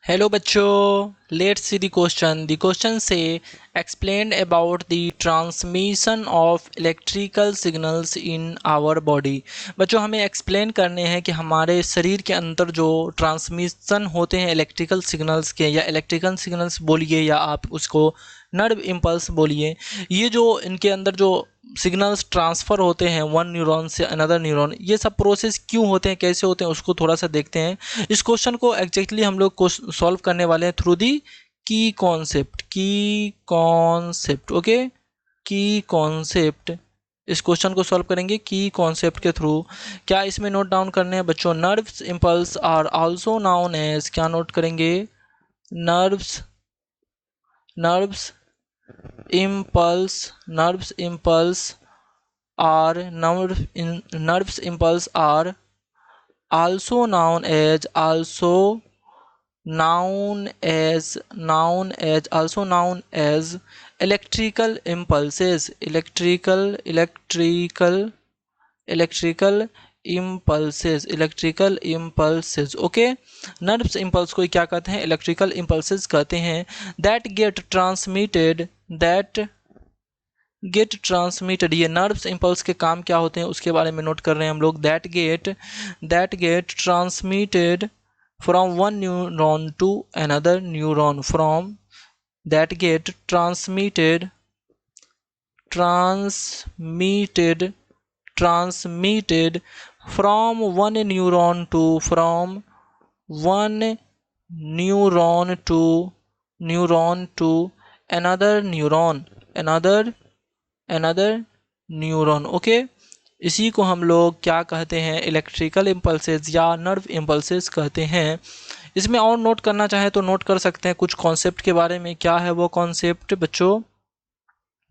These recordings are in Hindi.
हेलो बच्चों, let's see the question. The question से explain about the transmission of electrical signals in our body. बच्चों, हमें एक्सप्लेन करने हैं कि हमारे शरीर के अंदर जो ट्रांसमिशन होते हैं इलेक्ट्रिकल सिग्नल्स के, या इलेक्ट्रिकल सिग्नल्स बोलिए या आप उसको नर्व इम्पल्स बोलिए, ये जो इनके अंदर जो सिग्नल्स ट्रांसफ़र होते हैं वन न्यूरॉन से अनदर न्यूरॉन, ये सब प्रोसेस क्यों होते हैं, कैसे होते हैं, उसको थोड़ा सा देखते हैं। इस क्वेश्चन को एग्जैक्टली हम लोग को सॉल्व करने वाले हैं थ्रू दी की कॉन्सेप्ट। ओके, की कॉन्सेप्ट, इस क्वेश्चन को सॉल्व करेंगे की कॉन्सेप्ट के थ्रू। क्या इसमें नोट डाउन करने हैं बच्चों? Nerves impulse are also known as, क्या नोट करेंगे? Nerves nerves impulse nerves impulse are also known as electrical impulses. Electrical impulses. Okay, nerves impulse को क्या कहते हैं? इलेक्ट्रिकल इम्पल्सेस कहते हैं। दैट गेट ट्रांसमिटेड, ये नर्व्स इम्पल्स के काम क्या होते हैं उसके बारे में नोट कर रहे हैं हम लोग। That get transmitted from one neuron to another neuron, that get transmitted from one neuron to another neuron। Okay, इसी को हम लोग क्या कहते हैं? इलेक्ट्रिकल इम्पल्सेस या नर्व इम्पल्सेस कहते हैं। इसमें और नोट करना चाहे तो नोट कर सकते हैं कुछ कॉन्सेप्ट के बारे में। क्या है वो कॉन्सेप्ट बच्चों?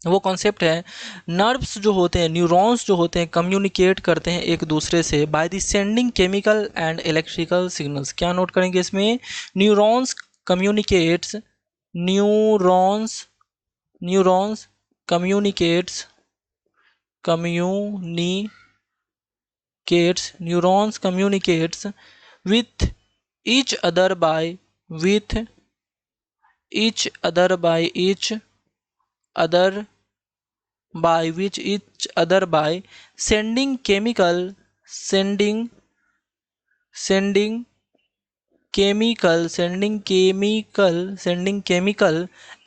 वो कॉन्सेप्ट है, नर्व्स जो होते हैं, न्यूरॉन्स जो होते हैं, कम्युनिकेट करते हैं एक दूसरे से by the sending chemical and electrical signals. क्या नोट करेंगे इसमें? Neurons communicates neurons neurons communicates neurons communicates with each other by with each other by each other by which each other by sending chemical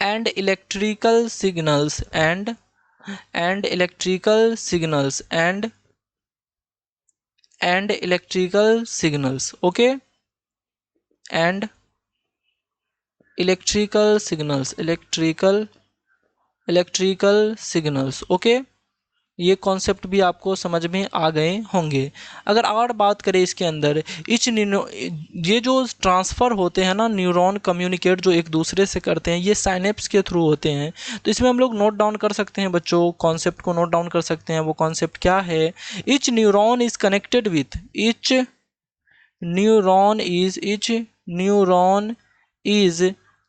and electrical signals and electrical signals and electrical signals। okay, and electrical signals। Okay, ये कॉन्सेप्ट भी आपको समझ में आ गए होंगे। अगर और बात करें इसके अंदर, ये जो ट्रांसफ़र होते हैं ना, न्यूरॉन कम्युनिकेट जो एक दूसरे से करते हैं, ये साइनेप्स के थ्रू होते हैं। तो इसमें हम लोग नोट डाउन कर सकते हैं बच्चों, कॉन्सेप्ट को नोट डाउन कर सकते हैं। वो कॉन्सेप्ट क्या है? Each neuron is connected with each neuron is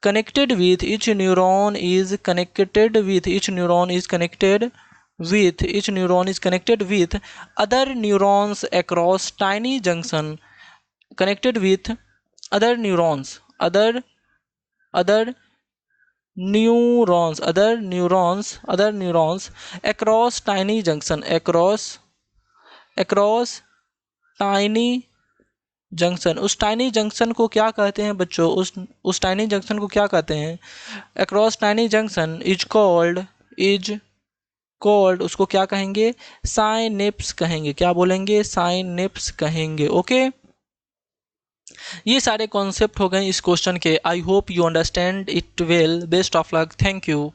connected with each neuron is connected with other neurons across tiny junction, connected with other neurons other neurons across tiny junction across tiny junction. उस टाइनी जंक्शन को क्या कहते हैं बच्चों? उस टाइनी जंक्शन को क्या कहते हैं? Across tiny junction is called, उसको क्या कहेंगे? साइनेप्स कहेंगे। क्या बोलेंगे? साइनेप्स कहेंगे। ओके, ये सारे कॉन्सेप्ट हो गए इस क्वेश्चन के। I hope you understand it well. Best of luck. Thank you.